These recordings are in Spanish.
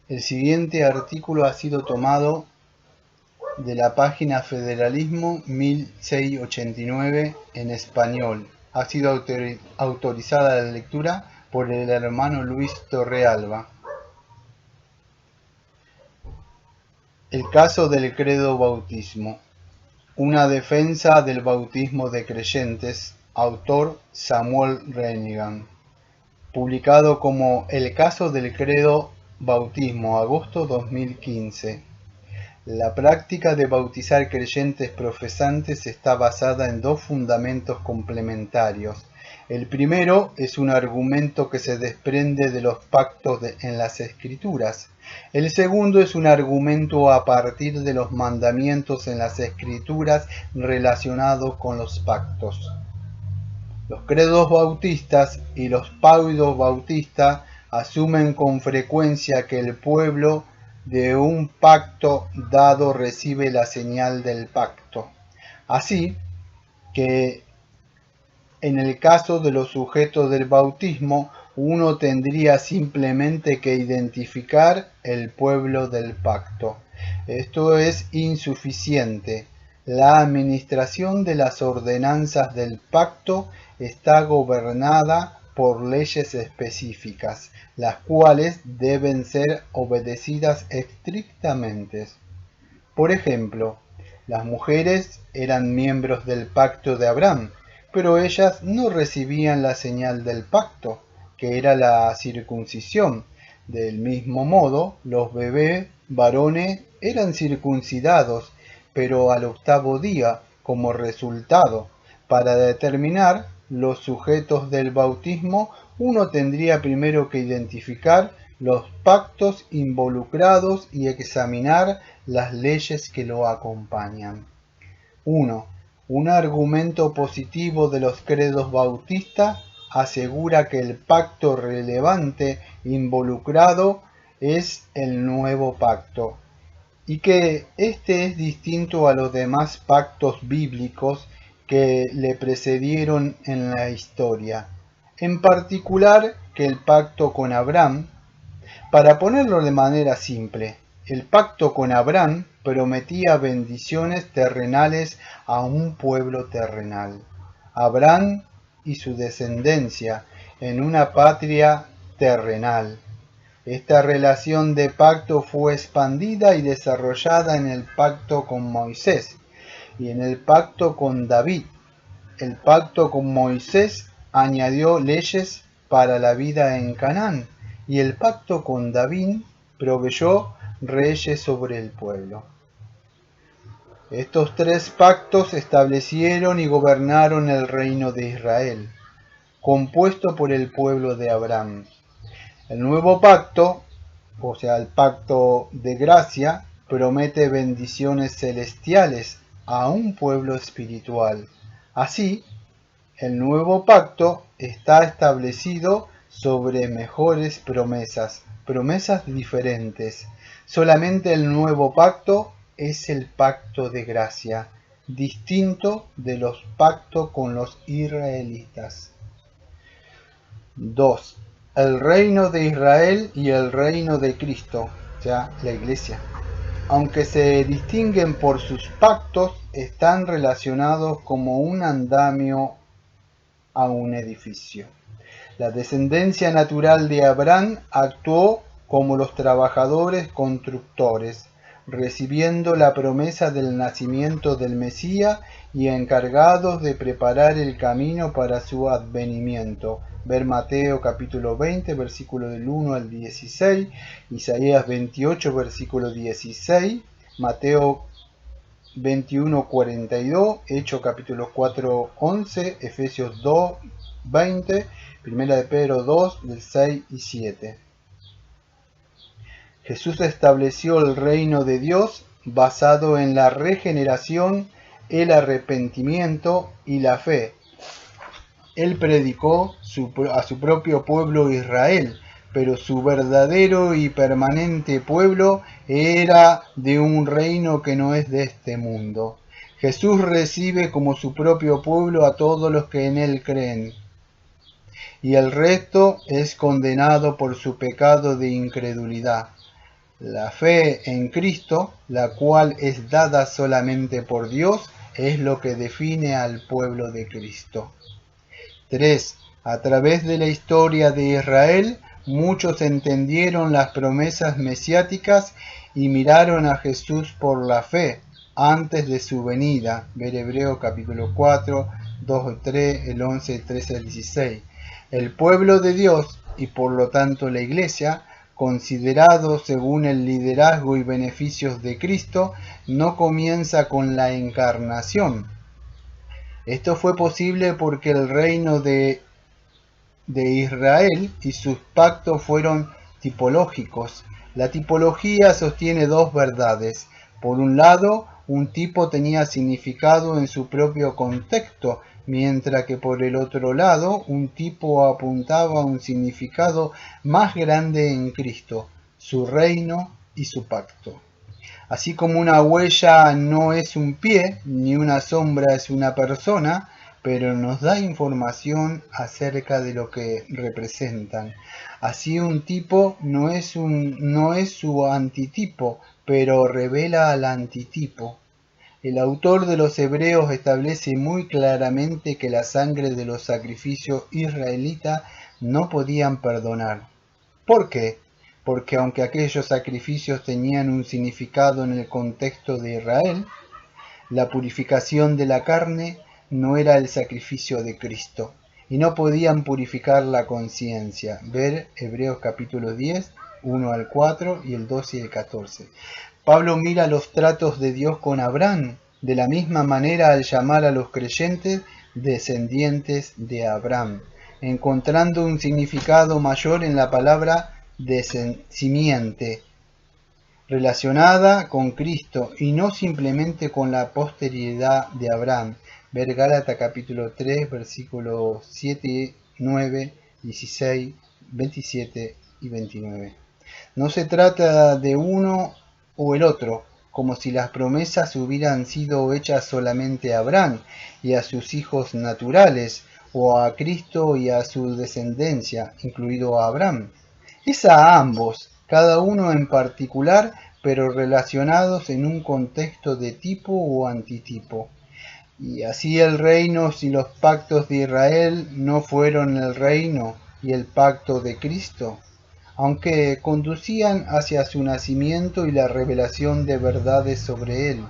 El siguiente artículo ha sido tomado de la página Federalismo 1689 en español. Ha sido autorizada la lectura por el hermano Luis Torrealba. El caso del credo bautismo. Una defensa del bautismo de creyentes. Autor Samuel Renigan. Publicado como El caso del credo bautismo, agosto 2015. La práctica de bautizar creyentes profesantes está basada en dos fundamentos complementarios. El primero es un argumento que se desprende de los pactos en las Escrituras. El segundo es un argumento a partir de los mandamientos en las Escrituras relacionados con los pactos. Los credos bautistas y los paudos bautistas asumen con frecuencia que el pueblo de un pacto dado recibe la señal del pacto. Así que en el caso de los sujetos del bautismo, uno tendría simplemente que identificar el pueblo del pacto. Esto es insuficiente. La administración de las ordenanzas del pacto está gobernada por leyes específicas, las cuales deben ser obedecidas estrictamente. Por ejemplo, las mujeres eran miembros del pacto de Abraham, pero ellas no recibían la señal del pacto, que era la circuncisión. Del mismo modo, los bebés varones eran circuncidados, pero al octavo día, como resultado. Para determinar los sujetos del bautismo, uno tendría primero que identificar los pactos involucrados y examinar las leyes que lo acompañan. 1. Un argumento positivo de los credos bautistas asegura que el pacto relevante involucrado es el nuevo pacto y que éste es distinto a los demás pactos bíblicos que le precedieron en la historia, en particular que el pacto con Abraham. Para ponerlo de manera simple, el pacto con Abraham prometía bendiciones terrenales a un pueblo terrenal, Abraham y su descendencia, en una patria terrenal. Esta relación de pacto fue expandida y desarrollada en el pacto con Moisés y en el pacto con David. El pacto con Moisés añadió leyes para la vida en Canaán y el pacto con David proveyó reyes sobre el pueblo. Estos tres pactos establecieron y gobernaron el reino de Israel, compuesto por el pueblo de Abraham. El nuevo pacto, o sea, el pacto de gracia, promete bendiciones celestiales a un pueblo espiritual. Así, el nuevo pacto está establecido sobre mejores promesas, promesas diferentes. Solamente el nuevo pacto es el pacto de gracia, distinto de los pactos con los israelitas. 2. El reino de Israel y el reino de Cristo, o sea, la Iglesia. Aunque se distinguen por sus pactos, están relacionados como un andamio a un edificio. La descendencia natural de Abraham actuó como los trabajadores constructores, recibiendo la promesa del nacimiento del Mesías y encargados de preparar el camino para su advenimiento. Ver Mateo capítulo 20, versículo del 1 al 16, Isaías 28, versículo 16, Mateo 21:42, Hechos capítulo 4:11, Efesios 2:20, Primera de Pedro 2, del 6 y 7. Jesús estableció el reino de Dios basado en la regeneración, el arrepentimiento y la fe. Él predicó a su propio pueblo Israel, pero su verdadero y permanente pueblo era de un reino que no es de este mundo. Jesús recibe como su propio pueblo a todos los que en él creen, y el resto es condenado por su pecado de incredulidad. La fe en Cristo, la cual es dada solamente por Dios, es lo que define al pueblo de Cristo. 3. A través de la historia de Israel, muchos entendieron las promesas mesiáticas y miraron a Jesús por la fe antes de su venida. Ver Hebreos capítulo 4, 2 y 3, el 11, 13 al 16. El pueblo de Dios, y por lo tanto la Iglesia, considerado según el liderazgo y beneficios de Cristo, no comienza con la encarnación. Esto fue posible porque el reino de Israel y sus pactos fueron tipológicos. La tipología sostiene dos verdades. Por un lado, un tipo tenía significado en su propio contexto, mientras que por el otro lado, un tipo apuntaba a un significado más grande en Cristo, su reino y su pacto. Así como una huella no es un pie, ni una sombra es una persona, pero nos da información acerca de lo que representan. Así un tipo no es su antitipo, pero revela al antitipo. El autor de los Hebreos establece muy claramente que la sangre de los sacrificios israelitas no podían perdonar. ¿Por qué? Porque aunque aquellos sacrificios tenían un significado en el contexto de Israel, la purificación de la carne no era el sacrificio de Cristo y no podían purificar la conciencia. Ver Hebreos capítulo 10, 1 al 4 y el 12 y el 14. Pablo mira los tratos de Dios con Abraham de la misma manera al llamar a los creyentes descendientes de Abraham, encontrando un significado mayor en la palabra simiente, relacionada con Cristo y no simplemente con la posteridad de Abraham. Ver Gálatas capítulo 3, versículos 7, 9, 16, 27 y 29. No se trata de uno o el otro, como si las promesas hubieran sido hechas solamente a Abraham y a sus hijos naturales, o a Cristo y a su descendencia, incluido a Abraham. Es a ambos, cada uno en particular, pero relacionados en un contexto de tipo o antitipo. Y así el reino y los pactos de Israel no fueron el reino y el pacto de Cristo, aunque conducían hacia su nacimiento y la revelación de verdades sobre él.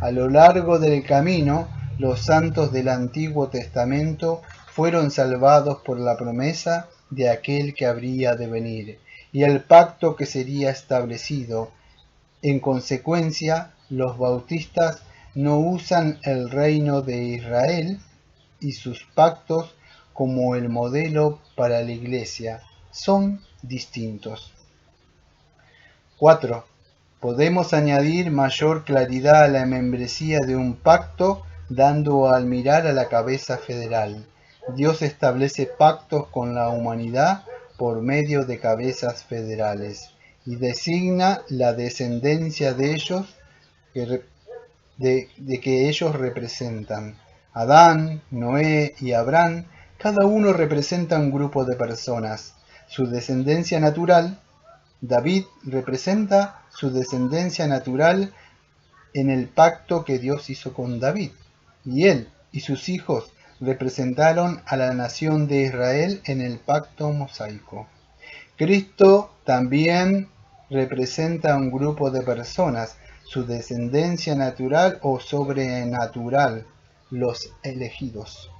A lo largo del camino, los santos del Antiguo Testamento fueron salvados por la promesa de aquel que habría de venir y el pacto que sería establecido. En consecuencia, los bautistas no usan el reino de Israel y sus pactos como el modelo para la Iglesia. Son distintos. 4. Podemos añadir mayor claridad a la membresía de un pacto dando al mirar a la cabeza federal. Dios establece pactos con la humanidad por medio de cabezas federales y designa la descendencia de ellos que ellos representan. Adán, Noé y Abraham, cada uno representa un grupo de personas. Su descendencia natural, David representa su descendencia natural en el pacto que Dios hizo con David, y él y sus hijos representaron a la nación de Israel en el pacto mosaico. Cristo también representa un grupo de personas, su descendencia natural o sobrenatural, los elegidos.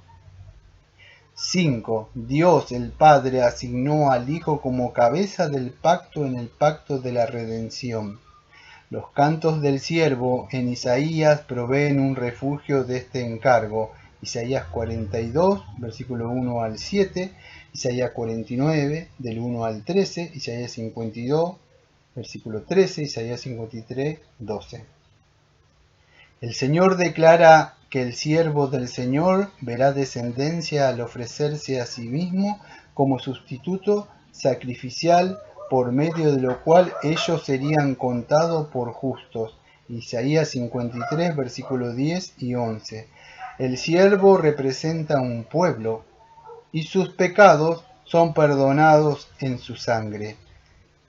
5. Dios el Padre asignó al Hijo como cabeza del pacto en el pacto de la redención. Los cantos del siervo en Isaías proveen un refugio de este encargo. Isaías 42, versículo 1 al 7, Isaías 49, del 1 al 13, Isaías 52, versículo 13, Isaías 53, 12. El Señor declara que el siervo del Señor verá descendencia al ofrecerse a sí mismo como sustituto sacrificial, por medio de lo cual ellos serían contados por justos. Isaías 53, versículos 10 y 11. El siervo representa un pueblo y sus pecados son perdonados en su sangre.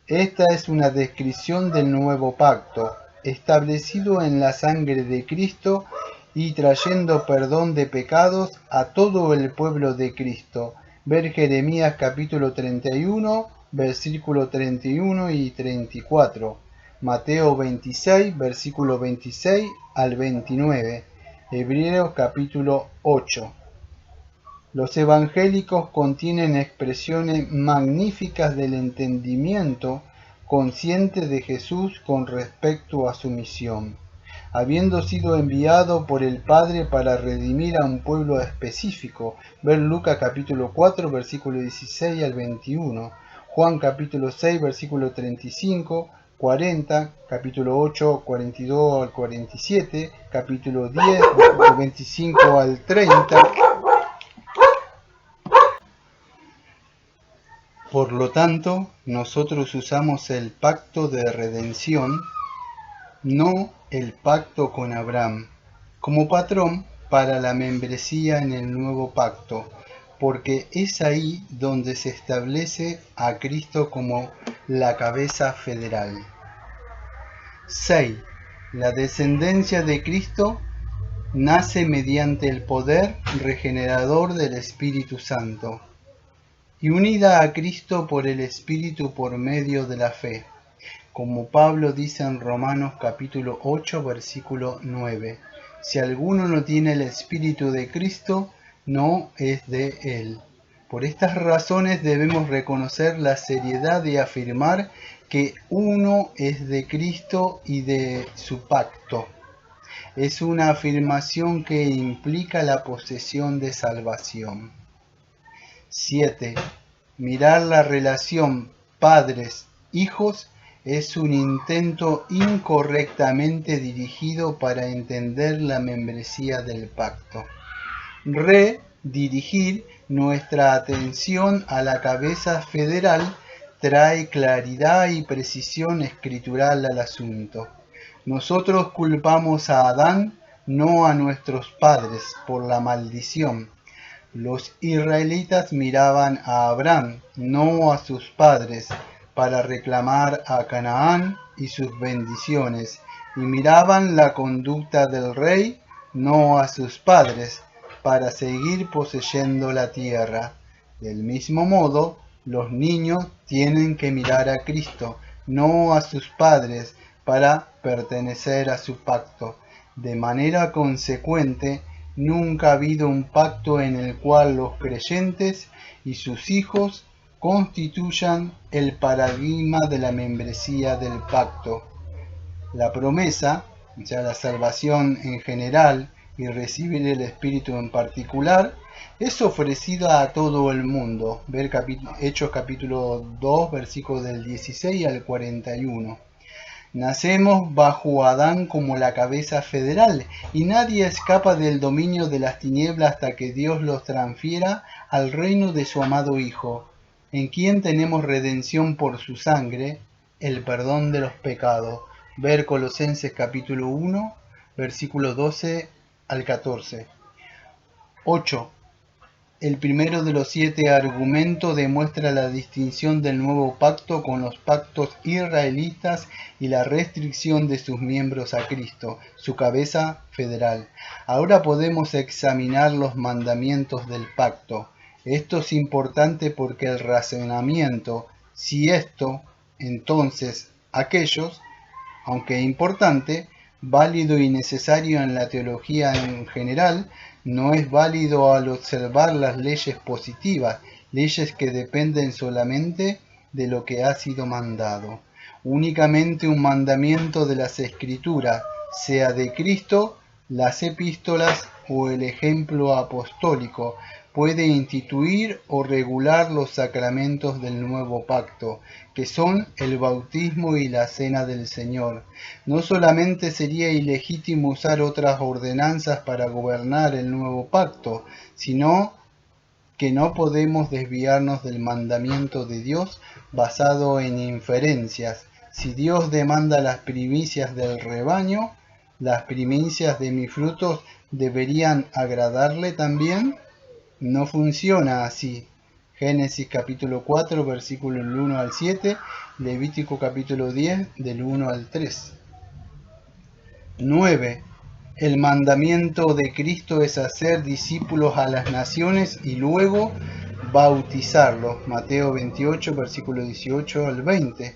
Esta es una descripción del nuevo pacto, establecido en la sangre de Cristo y trayendo perdón de pecados a todo el pueblo de Cristo. Ver Jeremías capítulo 31, versículo 31 y 34. Mateo 26, versículo 26 al 29. Hebreos capítulo 8. Los evangélicos contienen expresiones magníficas del entendimiento consciente de Jesús con respecto a su misión, habiendo sido enviado por el Padre para redimir a un pueblo específico. Ver Lucas capítulo 4, versículo 16 al 21, Juan capítulo 6, versículo 35, 40, capítulo 8, 42 al 47, capítulo 10, versículo 25 al 30. Por lo tanto, nosotros usamos el pacto de redención, no el pacto con Abraham, como patrón para la membresía en el nuevo pacto, porque es ahí donde se establece a Cristo como la cabeza federal. 6. La descendencia de Cristo nace mediante el poder regenerador del Espíritu Santo y unida a Cristo por el Espíritu por medio de la fe, como Pablo dice en Romanos capítulo 8, versículo 9. Si alguno no tiene el Espíritu de Cristo, no es de él. Por estas razones debemos reconocer la seriedad de afirmar que uno es de Cristo y de su pacto. Es una afirmación que implica la posesión de salvación. 7. Mirar la relación padres-hijos es un intento incorrectamente dirigido para entender la membresía del pacto. Redirigir nuestra atención a la cabeza federal trae claridad y precisión escritural al asunto. Nosotros culpamos a Adán, no a nuestros padres, por la maldición. Los israelitas miraban a Abraham, no a sus padres, para reclamar a Canaán y sus bendiciones, y miraban la conducta del rey, no a sus padres, para seguir poseyendo la tierra. Del mismo modo, los niños tienen que mirar a Cristo, no a sus padres, para pertenecer a su pacto. De manera consecuente, nunca ha habido un pacto en el cual los creyentes y sus hijos constituyan el paradigma de la membresía del pacto. La promesa, o sea, la salvación en general y recibir el Espíritu en particular, es ofrecida a todo el mundo. Ver Hechos capítulo 2, versículos del 16 al 41. Nacemos bajo Adán como la cabeza federal y nadie escapa del dominio de las tinieblas hasta que Dios los transfiera al reino de su amado Hijo, en quien tenemos redención por su sangre, el perdón de los pecados. Ver Colosenses capítulo 1, versículo 12 al 14. 8. El primero de los 7 argumentos demuestra la distinción del nuevo pacto con los pactos israelitas y la restricción de sus miembros a Cristo, su cabeza federal. Ahora podemos examinar los mandamientos del pacto. Esto es importante porque el razonamiento, si esto, entonces aquellos, aunque importante, válido y necesario en la teología en general, no es válido al observar las leyes positivas, leyes que dependen solamente de lo que ha sido mandado. Únicamente un mandamiento de las Escrituras, sea de Cristo, las epístolas o el ejemplo apostólico, puede instituir o regular los sacramentos del nuevo pacto, que son el bautismo y la cena del Señor. No solamente sería ilegítimo usar otras ordenanzas para gobernar el nuevo pacto, sino que no podemos desviarnos del mandamiento de Dios basado en inferencias. Si Dios demanda las primicias del rebaño, ¿las primicias de mis frutos deberían agradarle también? No funciona así. Génesis capítulo 4, versículo del 1 al 7, Levítico capítulo 10, del 1 al 3. 9. El mandamiento de Cristo es hacer discípulos a las naciones y luego bautizarlos. Mateo 28, versículo 18 al 20.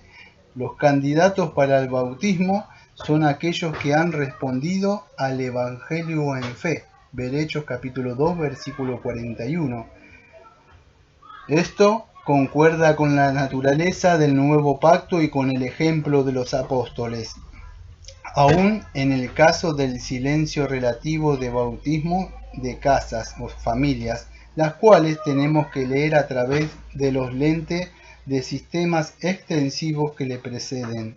Los candidatos para el bautismo son aquellos que han respondido al Evangelio en fe. Ver Hechos capítulo 2, versículo 41. Esto concuerda con la naturaleza del nuevo pacto y con el ejemplo de los apóstoles. Aún en el caso del silencio relativo de bautismo de casas o familias, las cuales tenemos que leer a través de los lentes de sistemas extensivos que le preceden.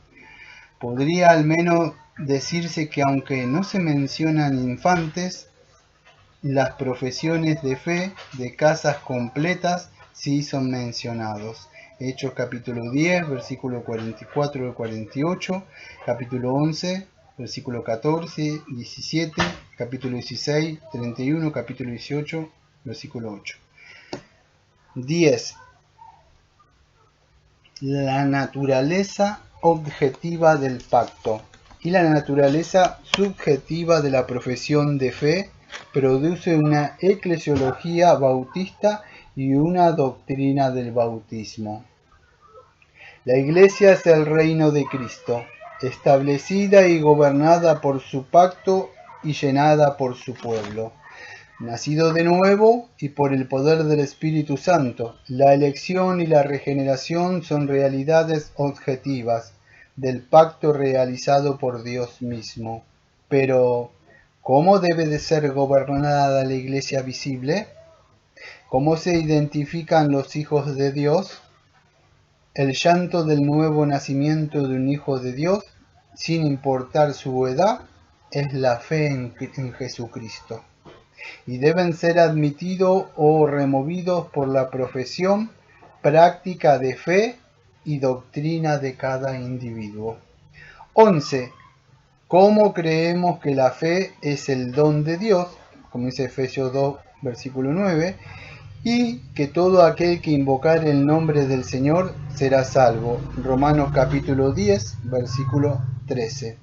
Podría al menos decirse que aunque no se mencionan infantes, las profesiones de fe de casas completas sí son mencionados. Hechos capítulo 10, versículo 44 al 48, capítulo 11, versículo 14, 17, capítulo 16, 31, capítulo 18, versículo 8. 10. La naturaleza objetiva del pacto y la naturaleza subjetiva de la profesión de fe produce una eclesiología bautista y una doctrina del bautismo. La Iglesia es el reino de Cristo, establecida y gobernada por su pacto y llenada por su pueblo. Nacido de nuevo y por el poder del Espíritu Santo, la elección y la regeneración son realidades objetivas del pacto realizado por Dios mismo. Pero, ¿cómo debe de ser gobernada la Iglesia visible? ¿Cómo se identifican los hijos de Dios? El llanto del nuevo nacimiento de un hijo de Dios, sin importar su edad, es la fe en Jesucristo, y deben ser admitidos o removidos por la profesión, práctica de fe y doctrina de cada individuo. 11. ¿Cómo creemos que la fe es el don de Dios? Como dice Efesios 2, versículo 9. Y que todo aquel que invocar el nombre del Señor será salvo. Romanos capítulo 10, versículo 13.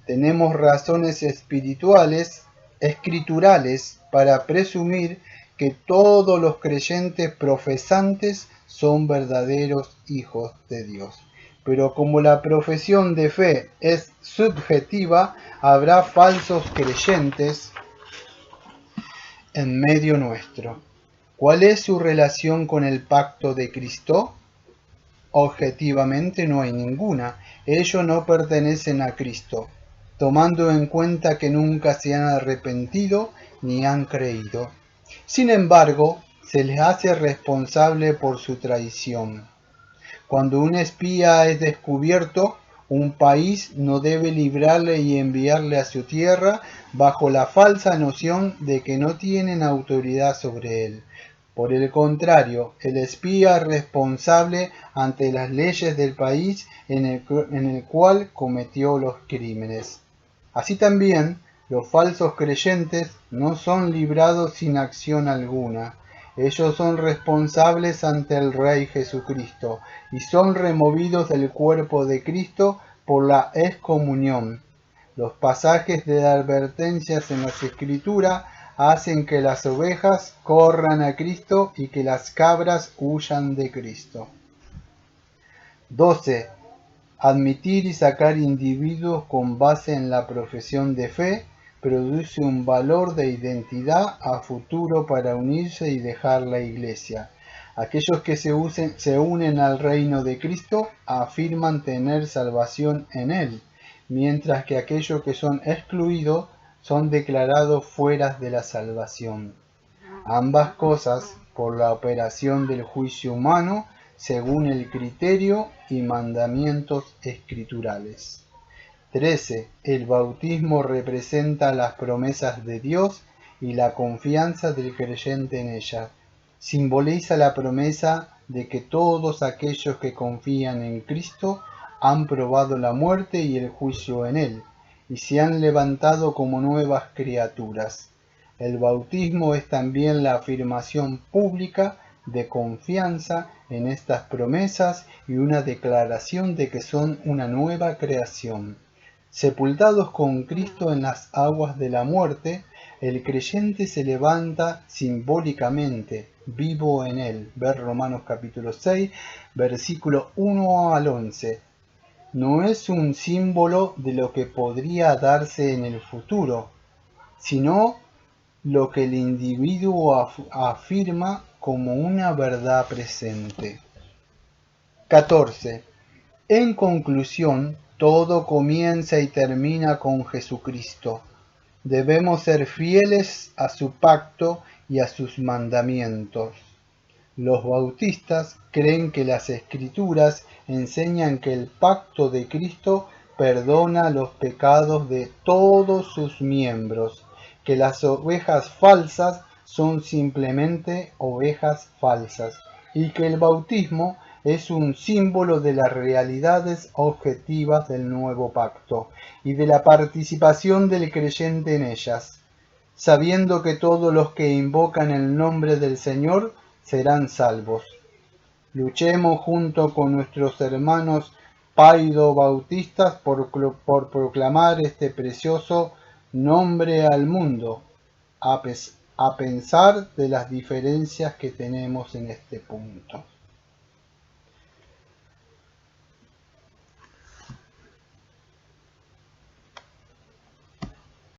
Tenemos razones espirituales, escriturales, para presumir que todos los creyentes profesantes son verdaderos hijos de Dios. Pero como la profesión de fe es subjetiva, habrá falsos creyentes en medio nuestro. ¿Cuál es su relación con el pacto de Cristo? Objetivamente no hay ninguna. Ellos no pertenecen a Cristo, tomando en cuenta que nunca se han arrepentido ni han creído. Sin embargo, se les hace responsable por su traición. Cuando un espía es descubierto, un país no debe librarle y enviarle a su tierra bajo la falsa noción de que no tienen autoridad sobre él. Por el contrario, el espía es responsable ante las leyes del país en el cual cometió los crímenes. Así también, los falsos creyentes no son librados sin acción alguna. Ellos son responsables ante el Rey Jesucristo y son removidos del cuerpo de Cristo por la excomunión. Los pasajes de advertencias en las Escrituras hacen que las ovejas corran a Cristo y que las cabras huyan de Cristo. 12. Admitir y sacar individuos con base en la profesión de fe produce un valor de identidad a futuro para unirse y dejar la Iglesia. Aquellos que se unen al reino de Cristo afirman tener salvación en Él, mientras que aquellos que son excluidos son declarados fuera de la salvación. Ambas cosas, por la operación del juicio humano, según el criterio y mandamientos escriturales. 13. El bautismo representa las promesas de Dios y la confianza del creyente en ellas. Simboliza la promesa de que todos aquellos que confían en Cristo han probado la muerte y el juicio en Él, y se han levantado como nuevas criaturas. El bautismo es también la afirmación pública de confianza en estas promesas y una declaración de que son una nueva creación. Sepultados con Cristo en las aguas de la muerte, el creyente se levanta simbólicamente, vivo en él. Ver Romanos capítulo 6, versículo 1 al 11. No es un símbolo de lo que podría darse en el futuro, sino lo que el individuo afirma como una verdad presente. 14. En conclusión, todo comienza y termina con Jesucristo. Debemos ser fieles a su pacto y a sus mandamientos. Los bautistas creen que las Escrituras enseñan que el pacto de Cristo perdona los pecados de todos sus miembros, que las ovejas falsas son simplemente ovejas falsas, y que el bautismo es un símbolo de las realidades objetivas del nuevo pacto y de la participación del creyente en ellas, sabiendo que todos los que invocan el nombre del Señor serán salvos. Luchemos junto con nuestros hermanos paido bautistas por proclamar este precioso nombre al mundo, a pesar de las diferencias que tenemos en este punto.